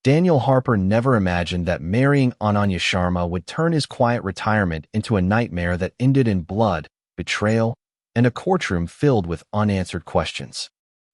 Daniel Harper never imagined that marrying Ananya Sharma would turn his quiet retirement into a nightmare that ended in blood, betrayal, and a courtroom filled with unanswered questions.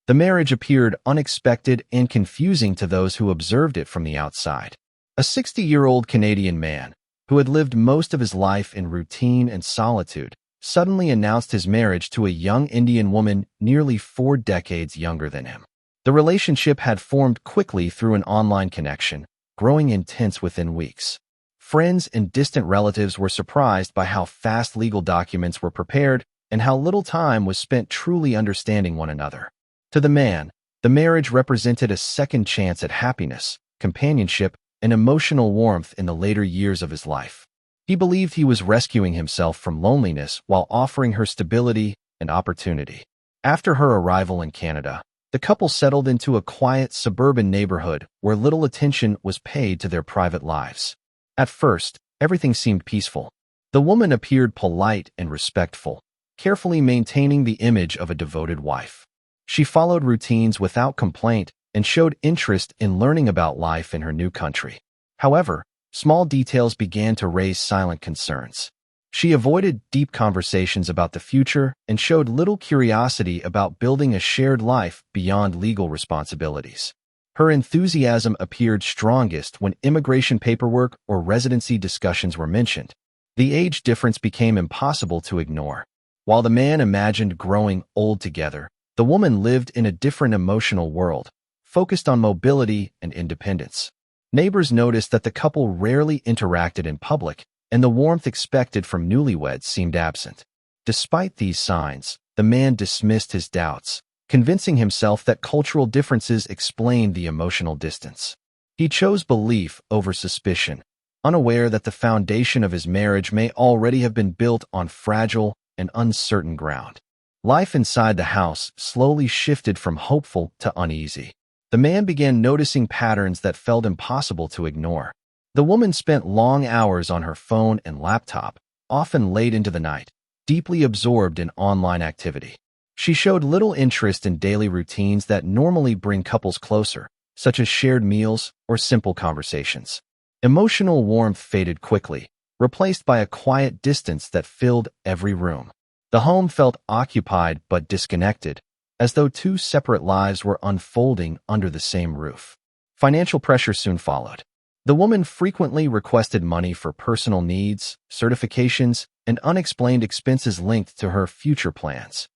The marriage appeared unexpected and confusing to those who observed it from the outside. A 60-year-old Canadian man, who had lived most of his life in routine and solitude, suddenly announced his marriage to a young Indian woman nearly 4 decades younger than him. The relationship had formed quickly through an online connection, growing intense within weeks. Friends and distant relatives were surprised by how fast legal documents were prepared and how little time was spent truly understanding one another. To the man, the marriage represented a second chance at happiness, companionship, and emotional warmth in the later years of his life. He believed he was rescuing himself from loneliness while offering her stability and opportunity. After her arrival in Canada, the couple settled into a quiet suburban neighborhood where little attention was paid to their private lives. At first, everything seemed peaceful. The woman appeared polite and respectful, carefully maintaining the image of a devoted wife. She followed routines without complaint and showed interest in learning about life in her new country. However, small details began to raise silent concerns. She avoided deep conversations about the future and showed little curiosity about building a shared life beyond legal responsibilities. Her enthusiasm appeared strongest when immigration paperwork or residency discussions were mentioned. The age difference became impossible to ignore. While the man imagined growing old together, the woman lived in a different emotional world, focused on mobility and independence. Neighbors noticed that the couple rarely interacted in public, and the warmth expected from newlyweds seemed absent. Despite these signs, the man dismissed his doubts, convincing himself that cultural differences explained the emotional distance. He chose belief over suspicion, unaware that the foundation of his marriage may already have been built on fragile and uncertain ground. Life inside the house slowly shifted from hopeful to uneasy. The man began noticing patterns that felt impossible to ignore. The woman spent long hours on her phone and laptop, often late into the night, deeply absorbed in online activity. She showed little interest in daily routines that normally bring couples closer, such as shared meals or simple conversations. Emotional warmth faded quickly, replaced by a quiet distance that filled every room. The home felt occupied but disconnected, as though two separate lives were unfolding under the same roof. Financial pressure soon followed. The woman frequently requested money for personal needs, certifications, and unexplained expenses linked to her future plans.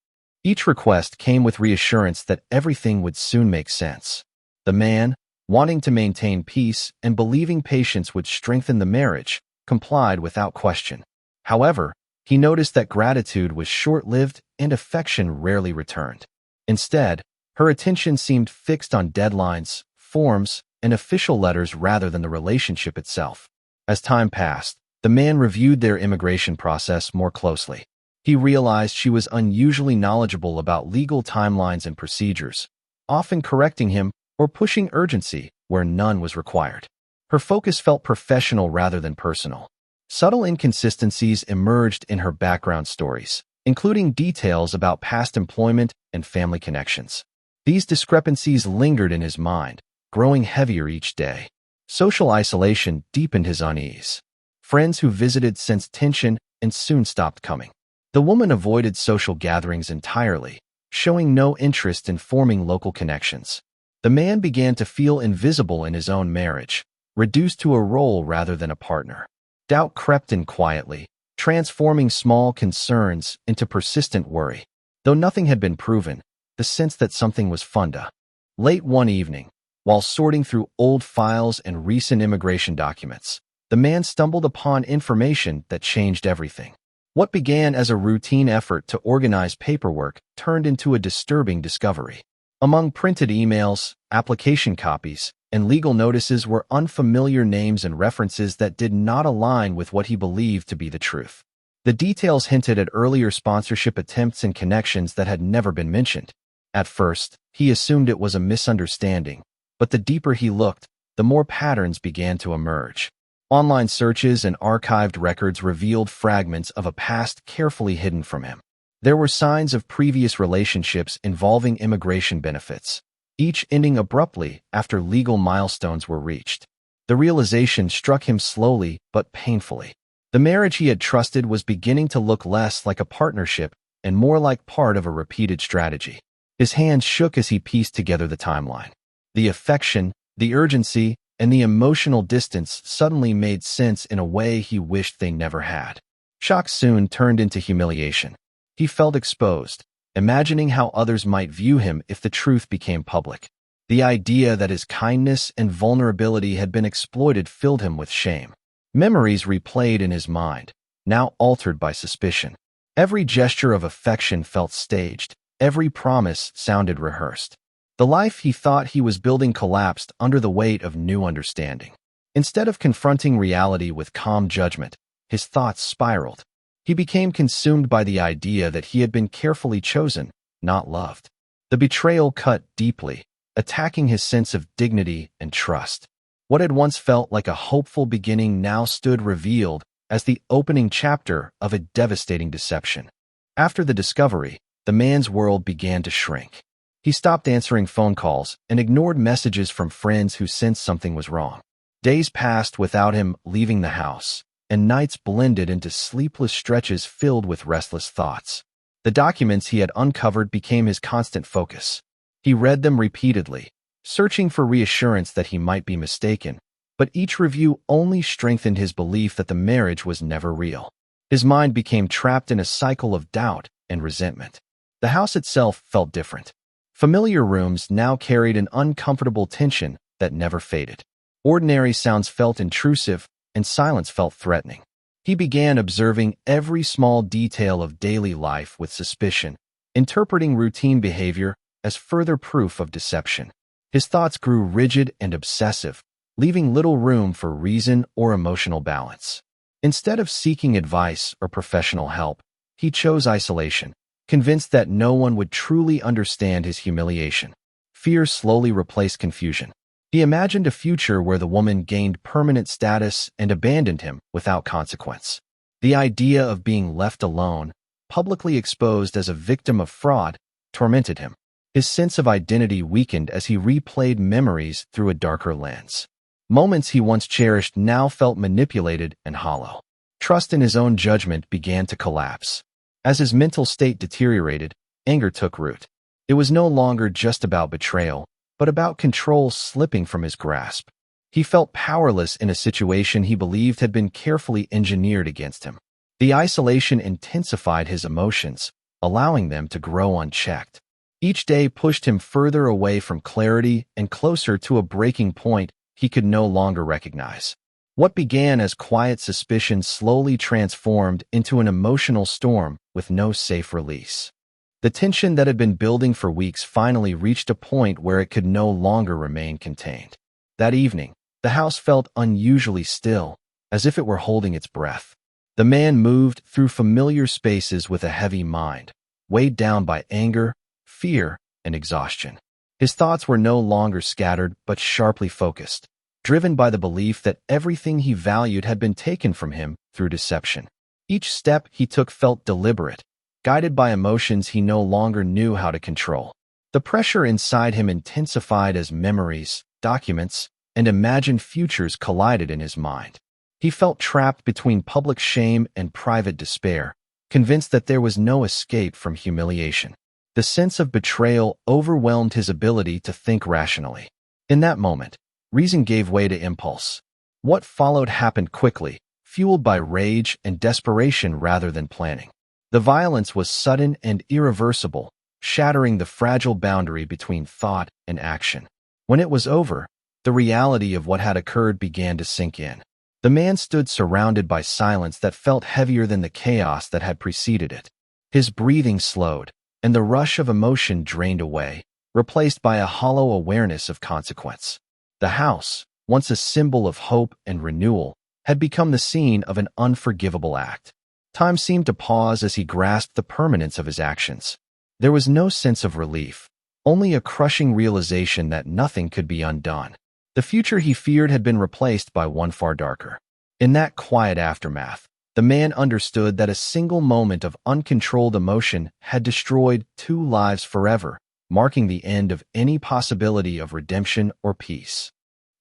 Each request came with reassurance that everything would soon make sense. The man, wanting to maintain peace and believing patience would strengthen the marriage, complied without question. However, he noticed that gratitude was short-lived and affection rarely returned. Instead, her attention seemed fixed on deadlines, forms, and official letters rather than the relationship itself. As time passed, the man reviewed their immigration process more closely. He realized she was unusually knowledgeable about legal timelines and procedures, often correcting him or pushing urgency where none was required. Her focus felt professional rather than personal. Subtle inconsistencies emerged in her background stories, including details about past employment and family connections. These discrepancies lingered in his mind, growing heavier each day. Social isolation deepened his unease. Friends who visited sensed tension and soon stopped coming. The woman avoided social gatherings entirely, showing no interest in forming local connections. The man began to feel invisible in his own marriage, reduced to a role rather than a partner. Doubt crept in quietly, transforming small concerns into persistent worry. Though nothing had been proven, the sense that something was funda. Late one evening, while sorting through old files and recent immigration documents, the man stumbled upon information that changed everything. What began as a routine effort to organize paperwork turned into a disturbing discovery. Among printed emails, application copies, and legal notices were unfamiliar names and references that did not align with what he believed to be the truth. The details hinted at earlier sponsorship attempts and connections that had never been mentioned. At first, he assumed it was a misunderstanding, but the deeper he looked, the more patterns began to emerge. Online searches and archived records revealed fragments of a past carefully hidden from him. There were signs of previous relationships involving immigration benefits, each ending abruptly after legal milestones were reached. The realization struck him slowly but painfully. The marriage he had trusted was beginning to look less like a partnership and more like part of a repeated strategy. His hands shook as he pieced together the timeline. The affection, the urgency, and the emotional distance suddenly made sense in a way he wished they never had. Shock soon turned into humiliation. He felt exposed, imagining how others might view him if the truth became public. The idea that his kindness and vulnerability had been exploited filled him with shame. Memories replayed in his mind, now altered by suspicion. Every gesture of affection felt staged. Every promise sounded rehearsed. The life he thought he was building collapsed under the weight of new understanding. Instead of confronting reality with calm judgment, his thoughts spiraled. He became consumed by the idea that he had been carefully chosen, not loved. The betrayal cut deeply, attacking his sense of dignity and trust. What had once felt like a hopeful beginning now stood revealed as the opening chapter of a devastating deception. After the discovery, the man's world began to shrink. He stopped answering phone calls and ignored messages from friends who sensed something was wrong. Days passed without him leaving the house, and nights blended into sleepless stretches filled with restless thoughts. The documents he had uncovered became his constant focus. He read them repeatedly, searching for reassurance that he might be mistaken, but each review only strengthened his belief that the marriage was never real. His mind became trapped in a cycle of doubt and resentment. The house itself felt different. Familiar rooms now carried an uncomfortable tension that never faded. Ordinary sounds felt intrusive, and silence felt threatening. He began observing every small detail of daily life with suspicion, interpreting routine behavior as further proof of deception. His thoughts grew rigid and obsessive, leaving little room for reason or emotional balance. Instead of seeking advice or professional help, he chose isolation, convinced that no one would truly understand his humiliation. Fear slowly replaced confusion. He imagined a future where the woman gained permanent status and abandoned him without consequence. The idea of being left alone, publicly exposed as a victim of fraud, tormented him. His sense of identity weakened as he replayed memories through a darker lens. Moments he once cherished now felt manipulated and hollow. Trust in his own judgment began to collapse. As his mental state deteriorated, anger took root. It was no longer just about betrayal, but about control slipping from his grasp. He felt powerless in a situation he believed had been carefully engineered against him. The isolation intensified his emotions, allowing them to grow unchecked. Each day pushed him further away from clarity and closer to a breaking point he could no longer recognize. What began as quiet suspicion slowly transformed into an emotional storm with no safe release. The tension that had been building for weeks finally reached a point where it could no longer remain contained. That evening, the house felt unusually still, as if it were holding its breath. The man moved through familiar spaces with a heavy mind, weighed down by anger, fear, and exhaustion. His thoughts were no longer scattered but sharply focused, driven by the belief that everything he valued had been taken from him through deception. Each step he took felt deliberate, guided by emotions he no longer knew how to control. The pressure inside him intensified as memories, documents, and imagined futures collided in his mind. He felt trapped between public shame and private despair, convinced that there was no escape from humiliation. The sense of betrayal overwhelmed his ability to think rationally. In that moment, reason gave way to impulse. What followed happened quickly, fueled by rage and desperation rather than planning. The violence was sudden and irreversible, shattering the fragile boundary between thought and action. When it was over, the reality of what had occurred began to sink in. The man stood surrounded by silence that felt heavier than the chaos that had preceded it. His breathing slowed, and the rush of emotion drained away, replaced by a hollow awareness of consequence. The house, once a symbol of hope and renewal, had become the scene of an unforgivable act. Time seemed to pause as he grasped the permanence of his actions. There was no sense of relief, only a crushing realization that nothing could be undone. The future he feared had been replaced by one far darker. In that quiet aftermath, the man understood that a single moment of uncontrolled emotion had destroyed 2 lives forever, marking the end of any possibility of redemption or peace.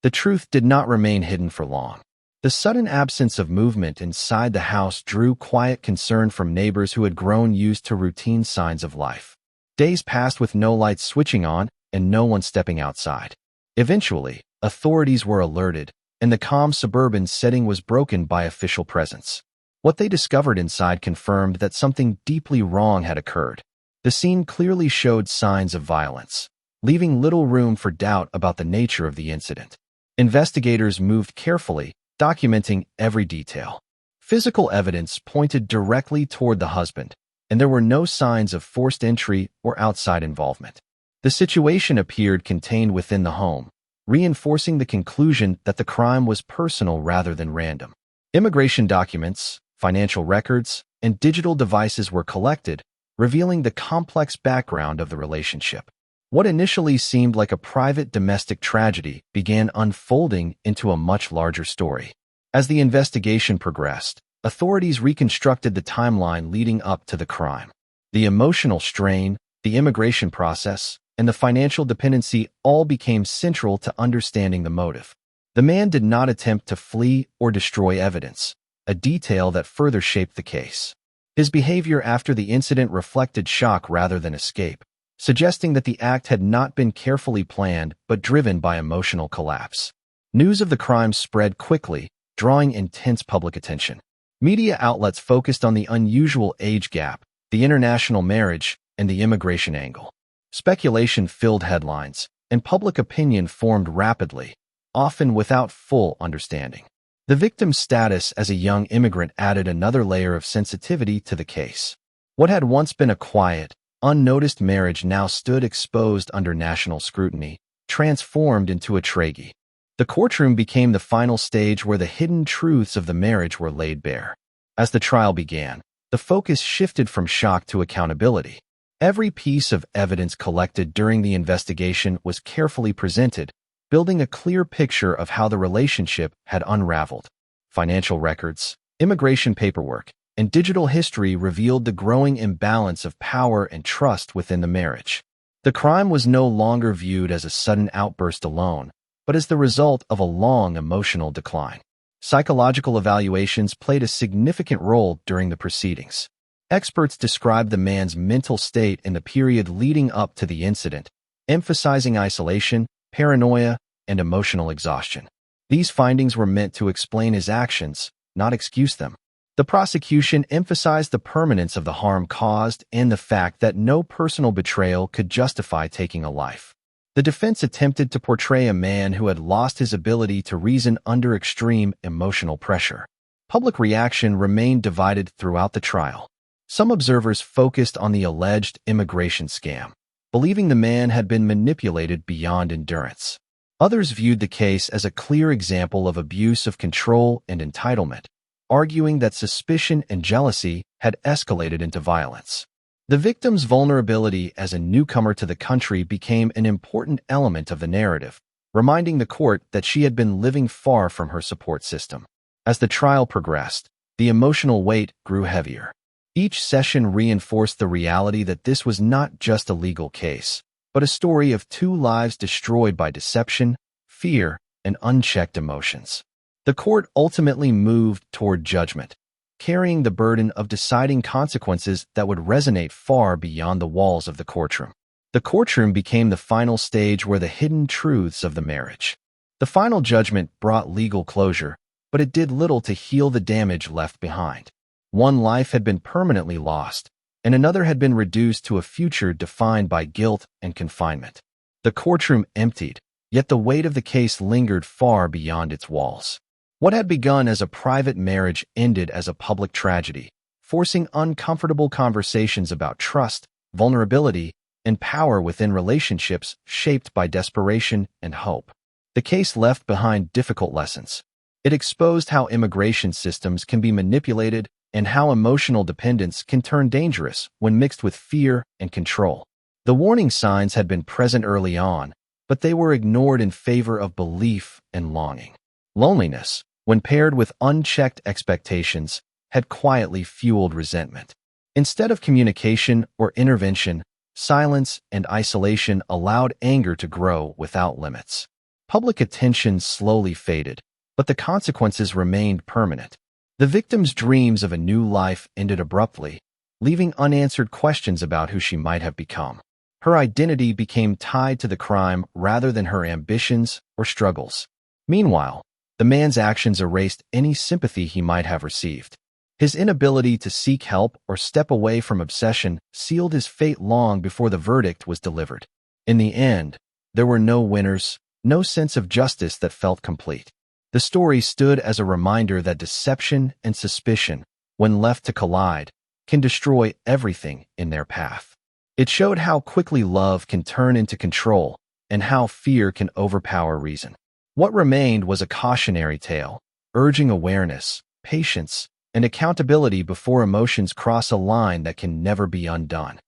The truth did not remain hidden for long. The sudden absence of movement inside the house drew quiet concern from neighbors who had grown used to routine signs of life. Days passed with no lights switching on and no one stepping outside. Eventually, authorities were alerted, and the calm suburban setting was broken by official presence. What they discovered inside confirmed that something deeply wrong had occurred. The scene clearly showed signs of violence, leaving little room for doubt about the nature of the incident. Investigators moved carefully, documenting every detail. Physical evidence pointed directly toward the husband, and there were no signs of forced entry or outside involvement. The situation appeared contained within the home, reinforcing the conclusion that the crime was personal rather than random. Immigration documents, financial records, and digital devices were collected, revealing the complex background of the relationship. What initially seemed like a private domestic tragedy began unfolding into a much larger story. As the investigation progressed, authorities reconstructed the timeline leading up to the crime. The emotional strain, the immigration process, and the financial dependency all became central to understanding the motive. The man did not attempt to flee or destroy evidence, a detail that further shaped the case. His behavior after the incident reflected shock rather than escape, suggesting that the act had not been carefully planned but driven by emotional collapse. News of the crime spread quickly, drawing intense public attention. Media outlets focused on the unusual age gap, the international marriage, and the immigration angle. Speculation filled headlines, and public opinion formed rapidly, often without full understanding. The victim's status as a young immigrant added another layer of sensitivity to the case. What had once been a quiet, unnoticed marriage now stood exposed under national scrutiny, transformed into a tragedy. The courtroom became the final stage where the hidden truths of the marriage were laid bare. As the trial began, the focus shifted from shock to accountability. Every piece of evidence collected during the investigation was carefully presented, building a clear picture of how the relationship had unraveled. Financial records, immigration paperwork, and digital history revealed the growing imbalance of power and trust within the marriage. The crime was no longer viewed as a sudden outburst alone, but as the result of a long emotional decline. Psychological evaluations played a significant role during the proceedings. Experts described the man's mental state in the period leading up to the incident, emphasizing isolation, paranoia, and emotional exhaustion. These findings were meant to explain his actions, not excuse them. The prosecution emphasized the permanence of the harm caused and the fact that no personal betrayal could justify taking a life. The defense attempted to portray a man who had lost his ability to reason under extreme emotional pressure. Public reaction remained divided throughout the trial. Some observers focused on the alleged immigration scam, believing the man had been manipulated beyond endurance. Others viewed the case as a clear example of abuse of control and entitlement, arguing that suspicion and jealousy had escalated into violence. The victim's vulnerability as a newcomer to the country became an important element of the narrative, reminding the court that she had been living far from her support system. As the trial progressed, the emotional weight grew heavier. Each session reinforced the reality that this was not just a legal case, but a story of two lives destroyed by deception, fear, and unchecked emotions. The court ultimately moved toward judgment, carrying the burden of deciding consequences that would resonate far beyond the walls of the courtroom. The courtroom became the final stage where the hidden truths of the marriage. The final judgment brought legal closure, but it did little to heal the damage left behind. One life had been permanently lost, and another had been reduced to a future defined by guilt and confinement. The courtroom emptied, yet the weight of the case lingered far beyond its walls. What had begun as a private marriage ended as a public tragedy, forcing uncomfortable conversations about trust, vulnerability, and power within relationships shaped by desperation and hope. The case left behind difficult lessons. It exposed how immigration systems can be manipulated and how emotional dependence can turn dangerous when mixed with fear and control. The warning signs had been present early on, but they were ignored in favor of belief and longing. Loneliness, when paired with unchecked expectations, had quietly fueled resentment. Instead of communication or intervention, silence and isolation allowed anger to grow without limits. Public attention slowly faded, but the consequences remained permanent. The victim's dreams of a new life ended abruptly, leaving unanswered questions about who she might have become. Her identity became tied to the crime rather than her ambitions or struggles. Meanwhile, the man's actions erased any sympathy he might have received. His inability to seek help or step away from obsession sealed his fate long before the verdict was delivered. In the end, there were no winners, no sense of justice that felt complete. The story stood as a reminder that deception and suspicion, when left to collide, can destroy everything in their path. It showed how quickly love can turn into control and how fear can overpower reason. What remained was a cautionary tale, urging awareness, patience, and accountability before emotions cross a line that can never be undone.